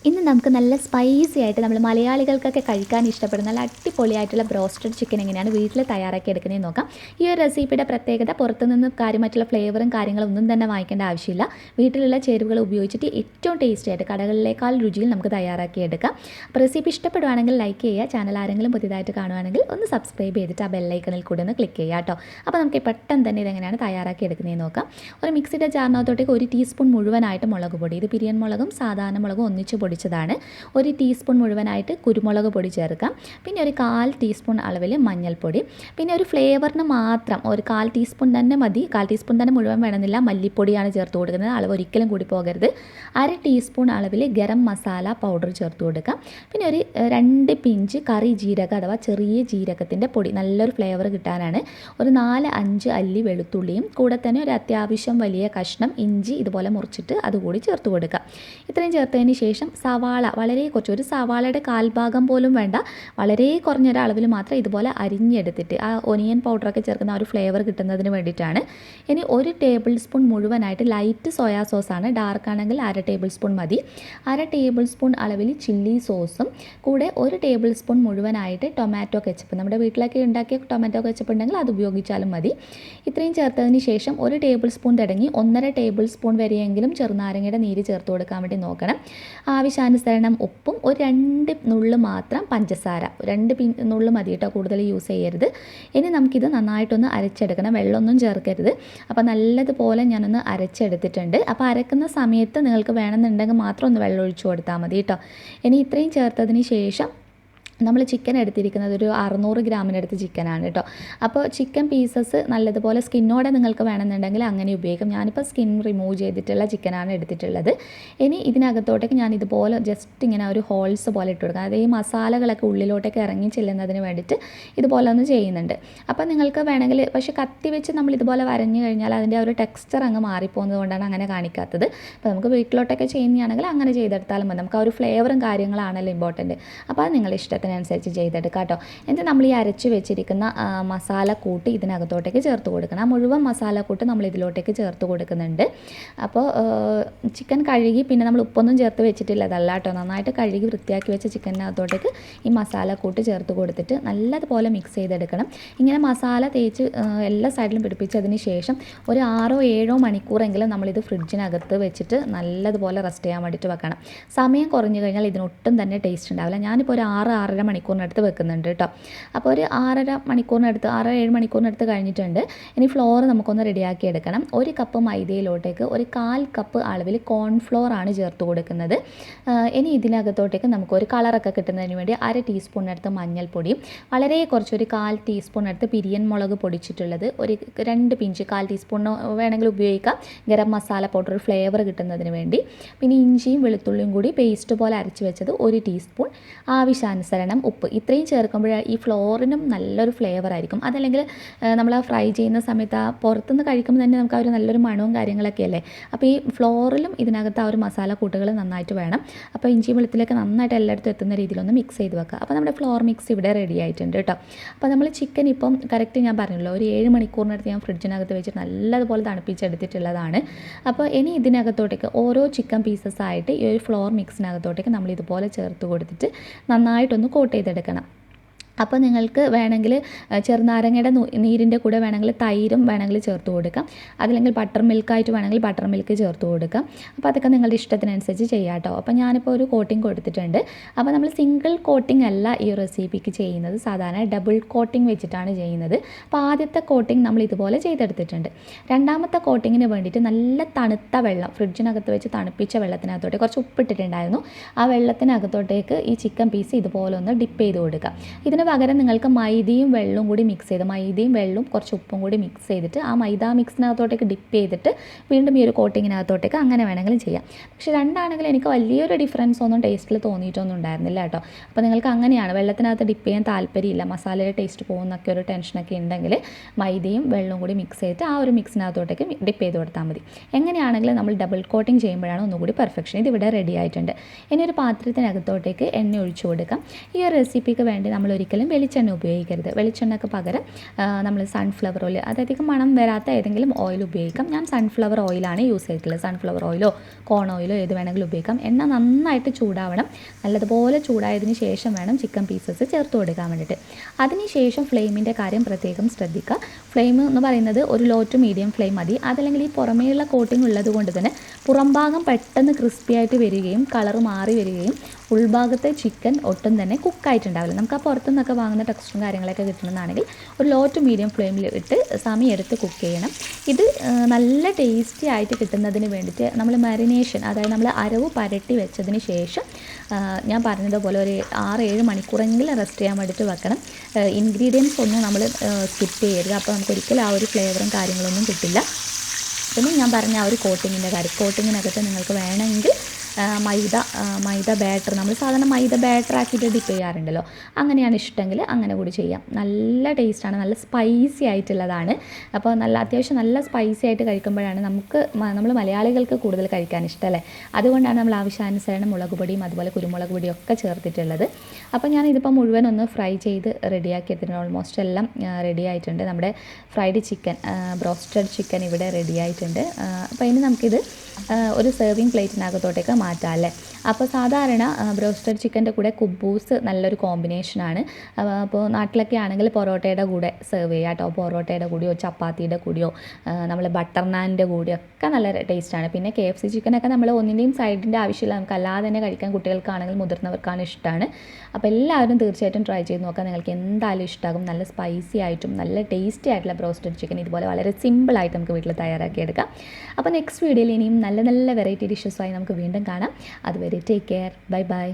ഇന്ന് നമുക്ക് നല്ല സ്പൈസി ആയിട്ട് നമ്മൾ മലയാളികൾക്കൊക്കെ കഴിക്കാൻ ഇഷ്ടപ്പെടുന്ന നല്ല അടിപൊളിയായിട്ടുള്ള ബ്രോസ്റ്റഡ് ചിക്കൻ എങ്ങനെയാണ് വീട്ടിൽ തയ്യാറാക്കി എടുക്കുന്നതെന്ന് നോക്കാം. ഈ ഒരു റെസിപ്പിയുടെ പ്രത്യേകത പുറത്തുനിന്ന് കാര്യമായിട്ടുള്ള ഫ്ലേവറും കാര്യങ്ങളും ഒന്നും തന്നെ വാങ്ങിക്കേണ്ട ആവശ്യമില്ല. വീട്ടിലുള്ള ചേരുവകൾ ഉപയോഗിച്ചിട്ട് ഏറ്റവും ടേസ്റ്റി ആയിട്ട് കടകളിലേക്കാൾ രുചിയിൽ നമുക്ക് തയ്യാറാക്കി എടുക്കാം. അപ്പോൾ റെസിപ്പി ഇഷ്ടപ്പെടുവാണെങ്കിൽ ലൈക്ക് ചെയ്യുക. ചാനൽ ആരെങ്കിലും പുതിയതായിട്ട് കാണുവാണെങ്കിൽ ഒന്ന് സബ്സ്ക്രൈബ് ചെയ്തിട്ട് ആ ബെല്ലൈക്കണിൽ കൂടെ ഒന്ന് ക്ലിക്ക് ചെയ്യുക കേട്ടോ. അപ്പോൾ നമുക്ക് പെട്ടെന്ന് തന്നെ ഇതെങ്ങനെയാണ് തയ്യാറാക്കി എടുക്കുന്നതെന്ന് നോക്കാം. ഒരു മിക്സിയുടെ ജാറിനകത്തോട്ടേക്ക് 1 ടീസ്പൂൺ മുഴുവനായിട്ട് മുളക് പൊടി, ഇത് പിരിയൻ മുളകും സാധാരണ മുളകും ഒന്നിച്ച് പൊടിച്ചതാണ്. 1 ടീസ്പൂൺ മുഴുവനായിട്ട് കുരുമുളക് പൊടി ചേർക്കാം. പിന്നെ ഒരു 1/4 ടീസ്പൂൺ അളവിൽ മഞ്ഞൾപ്പൊടി. പിന്നെ ഒരു ഫ്ലേവറിന് മാത്രം ഒരു 1/4 ടീസ്പൂൺ തന്നെ മതി. 1/4 ടീസ്പൂൺ തന്നെ മുഴുവൻ വേണമെന്നില്ല. മല്ലിപ്പൊടിയാണ് ചേർത്ത് കൊടുക്കുന്നത്. അളവ് ഒരിക്കലും കൂടി പോകരുത്. 1/2 ടീസ്പൂൺ അളവിൽ ഗരം മസാല പൗഡർ ചേർത്ത് കൊടുക്കാം. പിന്നെ ഒരു 2 പിഞ്ച് കറി ജീരകം അഥവാ ചെറിയ ജീരകത്തിൻ്റെ പൊടി, നല്ലൊരു ഫ്ലേവർ കിട്ടാനാണ്. ഒരു 4-5 അല്ലി വെളുത്തുള്ളിയും കൂടെ തന്നെ ഒരു അത്യാവശ്യം വലിയ കഷ്ണം ഇഞ്ചി ഇതുപോലെ മുറിച്ചിട്ട് അതുകൂടി ചേർത്ത് കൊടുക്കുക. ഇത്രയും ചേർത്തതിന് ശേഷം സവാള വളരെ കുറച്ച്, ഒരു സവാളയുടെ 1/4 ഭാഗം പോലും വേണ്ട, വളരെ കുറഞ്ഞൊരളവിൽ മാത്രം ഇതുപോലെ അരിഞ്ഞെടുത്തിട്ട് ആ ഒനിയൻ പൗഡറൊക്കെ ചേർക്കുന്ന ആ ഒരു ഫ്ലേവർ കിട്ടുന്നതിന് വേണ്ടിയിട്ടാണ്. ഇനി 1 ടേബിൾ സ്പൂൺ മുഴുവനായിട്ട് ലൈറ്റ് സോയാ സോസാണ്, ഡാർക്ക് ആണെങ്കിൽ 1/2 ടേബിൾ സ്പൂൺ മതി. 1/2 ടേബിൾ സ്പൂൺ അളവിൽ ചില്ലി സോസും കൂടെ 1 ടേബിൾ സ്പൂൺ മുഴുവനായിട്ട് ടൊമാറ്റോ കെച്ചപ്പ്, നമ്മുടെ വീട്ടിലൊക്കെ ഉണ്ടാക്കിയ ടൊമാറ്റോ കെച്ചപ്പ് ഉണ്ടെങ്കിൽ അത് ഉപയോഗിച്ചാലും മതി. ഇത്രയും ചേർത്തതിന് ശേഷം 1 ടേബിൾ സ്പൂൺ തുടങ്ങി 1.5 ടേബിൾ സ്പൂൺ വരെയെങ്കിലും ചെറുനാരങ്ങയുടെ നീര് ചേർത്ത് കൊടുക്കാൻ വേണ്ടി നോക്കണം. ആവശ്യാനുസരണം ഉപ്പും ഒരു 2 നുള്ള് മാത്രം പഞ്ചസാര, 2 നുള്ള് മതി കേട്ടോ, കൂടുതൽ യൂസ് ചെയ്യരുത്. ഇനി നമുക്കിത് നന്നായിട്ടൊന്ന് അരച്ചെടുക്കണം, വെള്ളമൊന്നും ചേർക്കരുത്. അപ്പോൾ നല്ലതുപോലെ ഞാനൊന്ന് അരച്ചെടുത്തിട്ടുണ്ട്. അപ്പോൾ അരക്കുന്ന സമയത്ത് നിങ്ങൾക്ക് വേണമെന്നുണ്ടെങ്കിൽ മാത്രം ഒന്ന് വെള്ളം ഒഴിച്ചു കൊടുത്താൽ മതി കേട്ടോ. ഇനി ഇത്രയും ചേർത്തതിന് ശേഷം നമ്മൾ ചിക്കൻ എടുത്തിരിക്കുന്നത് ഒരു 600 ഗ്രാമിനടുത്ത് ചിക്കനാണ് കേട്ടോ. അപ്പോൾ ചിക്കൻ പീസസ് നല്ലതുപോലെ സ്കിന്നോടെ നിങ്ങൾക്ക് വേണമെന്നുണ്ടെങ്കിൽ അങ്ങനെ ഉപയോഗിക്കും. ഞാനിപ്പോൾ സ്കിൻ റിമൂവ് ചെയ്തിട്ടുള്ള ചിക്കനാണ് എടുത്തിട്ടുള്ളത്. ഇനി ഇതിനകത്തോട്ടേക്ക് ഞാൻ ഇതുപോലെ ജസ്റ്റ് ഇങ്ങനെ ഒരു ഹോൾസ് പോലെ ഇട്ട് കൊടുക്കാം. അതായത് ഈ മസാലകളൊക്കെ ഉള്ളിലോട്ടേക്ക് ഇറങ്ങി ചെല്ലുന്നതിന് വേണ്ടിയിട്ട് ഇതുപോലെ ഒന്ന് ചെയ്യുന്നുണ്ട്. അപ്പോൾ നിങ്ങൾക്ക് വേണമെങ്കിൽ, പക്ഷേ കത്തി വെച്ച് നമ്മൾ ഇതുപോലെ വരഞ്ഞു കഴിഞ്ഞാൽ അതിൻ്റെ ആ ഒരു ടെക്സ്ചർ അങ്ങ് മാറിപ്പോകുന്നത് കൊണ്ടാണ് അങ്ങനെ കാണിക്കാത്തത്. അപ്പോൾ നമുക്ക് വീട്ടിലോട്ടൊക്കെ ചെയ്യുന്നതാണെങ്കിൽ അങ്ങനെ ചെയ്തെടുത്താലും മതി. നമുക്ക് ആ ഒരു ഫ്ലേവറും കാര്യങ്ങളാണല്ലോ ഇമ്പോർട്ടൻറ്റ്. അപ്പോൾ അത് നിങ്ങളുടെ ഇഷ്ടത്തിന് അനുസരിച്ച് ചെയ്തെടുക്കാം കേട്ടോ. എന്നിട്ട് നമ്മൾ ഈ അരച്ച് വെച്ചിരിക്കുന്ന മസാല കൂട്ട് ഇതിനകത്തോട്ടേക്ക് ചേർത്ത് കൊടുക്കണം. ആ മുഴുവൻ മസാല കൂട്ട് നമ്മൾ ഇതിലോട്ടേക്ക് ചേർത്ത് കൊടുക്കുന്നുണ്ട്. അപ്പോൾ ചിക്കൻ കഴുകി പിന്നെ നമ്മൾ ഉപ്പൊന്നും ചേർത്ത് വെച്ചിട്ടില്ല, അതല്ല കേട്ടോ. നന്നായിട്ട് കഴുകി വൃത്തിയാക്കി വെച്ച ചിക്കനകത്തോട്ടേക്ക് ഈ മസാല കൂട്ട് ചേർത്ത് കൊടുത്തിട്ട് നല്ലതുപോലെ മിക്സ് ചെയ്തെടുക്കണം. ഇങ്ങനെ മസാല തേച്ച് എല്ലാ സൈഡിലും പിടിപ്പിച്ചതിന് ശേഷം ഒരു 6-7 മണിക്കൂറെങ്കിലും നമ്മളിത് ഫ്രിഡ്ജിനകത്ത് വെച്ചിട്ട് നല്ലതുപോലെ റെസ്റ്റ് ചെയ്യാൻ വേണ്ടിയിട്ട് വെക്കണം. സമയം കുറഞ്ഞു കഴിഞ്ഞാൽ ഇതിനൊട്ടും തന്നെ ടേസ്റ്റ് ഉണ്ടാവില്ല. ഞാനിപ്പോൾ ഒരു 6-6.5 മണിക്കൂറിനടുത്ത് വെക്കുന്നുണ്ട് കേട്ടോ. അപ്പോൾ ഒരു 6.5 മണിക്കൂറിനടുത്ത് 6-7 മണിക്കൂറിനടുത്ത് കഴിഞ്ഞിട്ടുണ്ട്. ഇനി ഫ്ലോർ നമുക്കൊന്ന് റെഡിയാക്കി എടുക്കണം. 1 കപ്പ് മൈദയിലോട്ടേക്ക് ഒരു 1/4 കപ്പ് അളവിൽ കോൺഫ്ലോർ ആണ് ചേർത്ത് കൊടുക്കുന്നത്. ഇനി ഇതിനകത്തോട്ടേക്ക് നമുക്ക് ഒരു കളറൊക്കെ കിട്ടുന്നതിന് വേണ്ടി 1/2 ടീസ്പൂണിനടുത്ത് മഞ്ഞൾപ്പൊടിയും വളരെ കുറച്ച് ഒരു 1/4 ടീസ്പൂണിനടുത്ത് പിരിയൻ മുളക് പൊടിച്ചിട്ടുള്ളത്, ഒരു 2 പിഞ്ച് 1/4 ടീസ്പൂൺ വേണമെങ്കിൽ ഉപയോഗിക്കാം, ഗരം മസാല പൗഡർ ഒരു ഫ്ലേവർ കിട്ടുന്നതിന് വേണ്ടി. പിന്നെ ഇഞ്ചിയും വെളുത്തുള്ളിയും കൂടി പേസ്റ്റ് പോലെ അരച്ച് വെച്ചത് 1 ടീസ്പൂൺ, ആവശ്യാനുസരണം ഉപ്പ്. ഇത്രയും ചേർക്കുമ്പോൾ ഈ ഫ്ലോറിനും നല്ലൊരു ഫ്ലേവർ ആയിരിക്കും. അതല്ലെങ്കിൽ നമ്മൾ ആ ഫ്രൈ ചെയ്യുന്ന സമയത്ത് ആ പുറത്തുനിന്ന് കഴിക്കുമ്പോൾ തന്നെ നമുക്ക് ആ ഒരു നല്ലൊരു മണവും കാര്യങ്ങളൊക്കെ അല്ലേ. അപ്പോൾ ഈ ഫ്ലോറിലും ഇതിനകത്ത് ആ ഒരു മസാല കൂട്ടുകൾ നന്നായിട്ട് വേണം. അപ്പോൾ ഇഞ്ചി വെളുത്തിലൊക്കെ നന്നായിട്ട് എല്ലായിടത്തും എത്തുന്ന രീതിയിലൊന്ന് മിക്സ് ചെയ്ത് വെക്കുക. അപ്പോൾ നമ്മുടെ ഫ്ലോർ മിക്സ് ഇവിടെ റെഡി ആയിട്ടുണ്ട് കേട്ടോ. അപ്പോൾ നമ്മൾ ചിക്കൻ ഇപ്പം കറക്റ്റ് ഞാൻ പറഞ്ഞല്ലോ ഒരു 7 മണിക്കൂറിനടുത്ത് ഞാൻ ഫ്രിഡ്ജിനകത്ത് വെച്ചിട്ട് നല്ലതുപോലെ തണുപ്പിച്ചെടുത്തിട്ടുള്ളതാണ്. അപ്പോൾ ഇനി ഇതിനകത്തോട്ടേക്ക് ഓരോ ചിക്കൻ പീസസ് ആയിട്ട് ഈ ഒരു ഫ്ലോർ മിക്സിനകത്തോട്ടേക്ക് നമ്മൾ ഇതുപോലെ ചേർത്ത് കൊടുത്തിട്ട് നന്നായിട്ടൊന്ന് കോട്ട് ചെയ്തെടുക്കണം. അപ്പോൾ നിങ്ങൾക്ക് വേണമെങ്കിൽ ചെറുനാരങ്ങയുടെ നീരിൻ്റെ കൂടെ വേണമെങ്കിൽ തൈരും വേണമെങ്കിൽ ചേർത്ത് കൊടുക്കാം. അതല്ലെങ്കിൽ ബട്ടർ മിൽക്കായിട്ട് വേണമെങ്കിൽ ബട്ടർ മിൽക്ക് ചേർത്ത് കൊടുക്കാം. അപ്പോൾ അതൊക്കെ നിങ്ങളുടെ ഇഷ്ടത്തിനനുസരിച്ച് ചെയ്യാം കേട്ടോ. അപ്പോൾ ഞാനിപ്പോൾ ഒരു കോട്ടിംഗ് കൊടുത്തിട്ടുണ്ട്. അപ്പോൾ നമ്മൾ സിംഗിൾ കോട്ടിംഗ് അല്ല ഈ റെസിപ്പിക്ക് ചെയ്യുന്നത്, സാധാരണ ഡബിൾ കോട്ടിംഗ് വെച്ചിട്ടാണ് ചെയ്യുന്നത്. അപ്പോൾ ആദ്യത്തെ കോട്ടിംഗ് നമ്മൾ ഇതുപോലെ ചെയ്തെടുത്തിട്ടുണ്ട്. രണ്ടാമത്തെ കോട്ടിങ്ങിന് വേണ്ടിയിട്ട് നല്ല തണുത്ത വെള്ളം, ഫ്രിഡ്ജിനകത്ത് വെച്ച് തണുപ്പിച്ച വെള്ളത്തിനകത്തോട്ട് കുറച്ച് ഉപ്പിട്ടിട്ടുണ്ടായിരുന്നു. ആ വെള്ളത്തിനകത്തോട്ടേക്ക് ഈ ചിക്കൻ പീസ് ഇതുപോലെ ഒന്ന് ഡിപ്പ് ചെയ്ത് കൊടുക്കുക. ഇതിന് പകരം നിങ്ങൾക്ക് മൈദയും വെള്ളവും കൂടി മിക്സ് ചെയ്ത്, മൈദയും വെള്ളവും കുറച്ച് ഉപ്പും കൂടി മിക്സ് ചെയ്തിട്ട് ആ മൈദ മിക്സിനകത്തോട്ടേക്ക് ഡിപ്പ് ചെയ്തിട്ട് വീണ്ടും ഈ ഒരു കോട്ടിങ്ങിനകത്തോട്ടേക്ക് അങ്ങനെ വേണമെങ്കിലും ചെയ്യാം. പക്ഷേ രണ്ടാണെങ്കിലും എനിക്ക് വലിയൊരു ഡിഫറൻസ് ഒന്നും ടേസ്റ്റിൽ തോന്നിയിട്ടൊന്നും ഉണ്ടായിരുന്നില്ല കേട്ടോ. അപ്പോൾ നിങ്ങൾക്ക് അങ്ങനെയാണ് വെള്ളത്തിനകത്ത് ഡിപ്പ് ചെയ്യാൻ താല്പര്യമില്ല, മസാലയുടെ ടേസ്റ്റ് പോകുന്നൊക്കെ ഒരു ടെൻഷനൊക്കെ ഉണ്ടെങ്കിൽ മൈദയും വെള്ളവും കൂടി മിക്സ് ചെയ്തിട്ട് ആ ഒരു മിക്സിനകത്തോട്ടേക്ക് ഡിപ്പ് ചെയ്ത് കൊടുത്താൽ മതി. എങ്ങനെയാണെങ്കിലും നമ്മൾ ഡബിൾ കോട്ടിങ് ചെയ്യുമ്പോഴാണ് ഒന്നുകൂടി പെർഫെക്ഷൻ. ഇതിവിടെ റെഡി ആയിട്ടുണ്ട്. ഇനി ഒരു പാത്രത്തിനകത്തോട്ടേക്ക് എണ്ണ ഒഴിച്ചു കൊടുക്കാം. ഈ ഒരു റെസിപ്പിക്ക് വേണ്ടി നമ്മൾ ഒരിക്കലും ഒരിക്കലും വെളിച്ചെണ്ണ ഉപയോഗിക്കരുത്. വെളിച്ചെണ്ണയ്ക്ക് പകരം നമ്മൾ സൺഫ്ലവർ ഓയിൽ, അധികം മണം വരാത്ത ഏതെങ്കിലും ഓയിൽ ഉപയോഗിക്കാം. ഞാൻ സൺഫ്ലവർ ഓയിലാണ് യൂസ് ചെയ്തിട്ടുള്ളത്. സൺഫ്ലവർ ഓയിലോ കോൺ ഓയിലോ ഏത് വേണമെങ്കിലും ഉപയോഗിക്കാം. എണ്ണ നന്നായിട്ട് ചൂടാവണം. നല്ലതുപോലെ ചൂടായതിന് ശേഷം വേണം ചിക്കൻ പീസസ് ചേർത്ത് കൊടുക്കാൻ വേണ്ടിയിട്ട്. അതിനുശേഷം ഫ്ലെയിമിൻ്റെ കാര്യം പ്രത്യേകം ശ്രദ്ധിക്കുക. ഫ്ലെയിം എന്ന് പറയുന്നത് ഒരു ലോ ടു മീഡിയം ഫ്ലെയിം മതി. അതല്ലെങ്കിൽ ഈ പുറമേയുള്ള കോട്ടിംഗ് ഉള്ളത് കൊണ്ട് തന്നെ പുറംഭാഗം പെട്ടെന്ന് ക്രിസ്പി ആയിട്ട് വരികയും കളർ മാറി വരികയും ഉൾഭാഗത്തെ ചിക്കൻ ഒട്ടും തന്നെ കുക്കായിട്ടുണ്ടാവില്ല. നമുക്ക് ആ പുറത്തുനിന്നൊക്കെ വാങ്ങുന്ന ടെക്സ്റ്റും കാര്യങ്ങളൊക്കെ കിട്ടണമെന്നാണെങ്കിൽ ഒരു ലോ ടു മീഡിയം ഫ്ലെയിമിൽ ഇട്ട് സമയമെടുത്ത് കുക്ക് ചെയ്യണം. ഇത് നല്ല ടേസ്റ്റി ആയിട്ട് കിട്ടുന്നതിന് വേണ്ടിയിട്ട് നമ്മൾ മാരിനേഷൻ, അതായത് നമ്മൾ അരവ് പരട്ടി വെച്ചതിന് ശേഷം ഞാൻ പറഞ്ഞതുപോലെ ഒരു 6-7 മണിക്കൂറെങ്കിലും റെസ്റ്റ് ചെയ്യാൻ വേണ്ടിയിട്ട് വെക്കണം. ഇൻഗ്രീഡിയൻസ് ഒന്നും നമ്മൾ സ്കിപ്പ് ചെയ്യരുത്. അപ്പോൾ നമുക്ക് ഒരിക്കലും ആ ഒരു ഫ്ലേവറും കാര്യങ്ങളൊന്നും കിട്ടില്ല. പിന്നെ ഞാൻ പറഞ്ഞ ആ ഒരു കോട്ടിങ്ങിൻ്റെ കാര്യം, കോട്ടിങ്ങിനകത്ത് നിങ്ങൾക്ക് വേണമെങ്കിൽ മൈദ ബാറ്റർ, നമ്മൾ സാധാരണ മൈദ ബാറ്റർ ആക്കിയിട്ട് ഡിപ്പ് ചെയ്യാറുണ്ടല്ലോ, അങ്ങനെയാണ് ഇഷ്ടമെങ്കിൽ അങ്ങനെ കൂടി ചെയ്യാം. നല്ല ടേസ്റ്റാണ്, നല്ല സ്പൈസി ആയിട്ടുള്ളതാണ്. അപ്പോൾ അത്യാവശ്യം നല്ല സ്പൈസി ആയിട്ട് കഴിക്കുമ്പോഴാണ് നമ്മൾ മലയാളികൾക്ക് കൂടുതൽ കഴിക്കാൻ ഇഷ്ടമല്ലേ. അതുകൊണ്ടാണ് നമ്മൾ ആവശ്യാനുസരണം മുളക് പൊടിയും അതുപോലെ കുരുമുളക് പൊടിയും ഒക്കെ ചേർത്തിട്ടുള്ളത്. അപ്പോൾ ഞാൻ ഇതിപ്പോൾ മുഴുവൻ ഒന്ന് ഫ്രൈ ചെയ്ത് റെഡിയാക്കി എടുത്തിട്ടുണ്ട്. ഓൾമോസ്റ്റ് എല്ലാം റെഡി ആയിട്ടുണ്ട്. നമ്മുടെ ഫ്രൈഡ് ചിക്കൻ, ബ്രോസ്റ്റഡ് ചിക്കൻ ഇവിടെ റെഡി ആയിട്ടുണ്ട്. അപ്പോൾ ഇനി നമുക്കിത് ഒരു സെർവിങ് പ്ലേറ്റിനകത്തോട്ടേക്ക് മാറ്റാം അല്ലേ. അപ്പോൾ സാധാരണ ബ്രോസ്റ്റഡ് ചിക്കൻ്റെ കൂടെ കുബൂസ് നല്ലൊരു കോമ്പിനേഷനാണ്. അപ്പോൾ നാട്ടിലൊക്കെ ആണെങ്കിൽ പൊറോട്ടയുടെ കൂടെ സെർവ് ചെയ്യുക കേട്ടോ. പൊറോട്ടയുടെ കൂടിയോ ചപ്പാത്തിയുടെ കൂടിയോ നമ്മൾ ബട്ടർ നാനിൻ്റെ കൂടിയോ ഒക്കെ നല്ല ടേസ്റ്റാണ്. പിന്നെ KFC ചിക്കനൊക്കെ നമ്മൾ ഒന്നിൻ്റെയും സൈഡിൻ്റെ ആവശ്യമില്ല, നമുക്ക് അല്ലാതെ തന്നെ കഴിക്കാൻ. കുട്ടികൾക്കാണെങ്കിൽ മുതിർന്നവർക്കാണ് ഇഷ്ടമാണ്. അപ്പോൾ എല്ലാവരും തീർച്ചയായിട്ടും ട്രൈ ചെയ്ത് നോക്കാം. നിങ്ങൾക്ക് എന്തായാലും ഇഷ്ടമാകും. നല്ല സ്പൈസി ആയിട്ടും നല്ല ടേസ്റ്റി ആയിട്ടുള്ള ബ്രോസ്റ്റഡ് ചിക്കൻ ഇതുപോലെ വളരെ സിമ്പിളായിട്ട് നമുക്ക് വീട്ടിൽ തയ്യാറാക്കിയെടുക്കാം. അപ്പോൾ നെക്സ്റ്റ് വീഡിയോയിൽ ഇനിയും നല്ല നല്ല വെറൈറ്റി ഡിഷസുമായി നമുക്ക് വീണ്ടും കാണാം. അതുവരെ ടേക്ക് കെയർ, ബൈ ബൈ.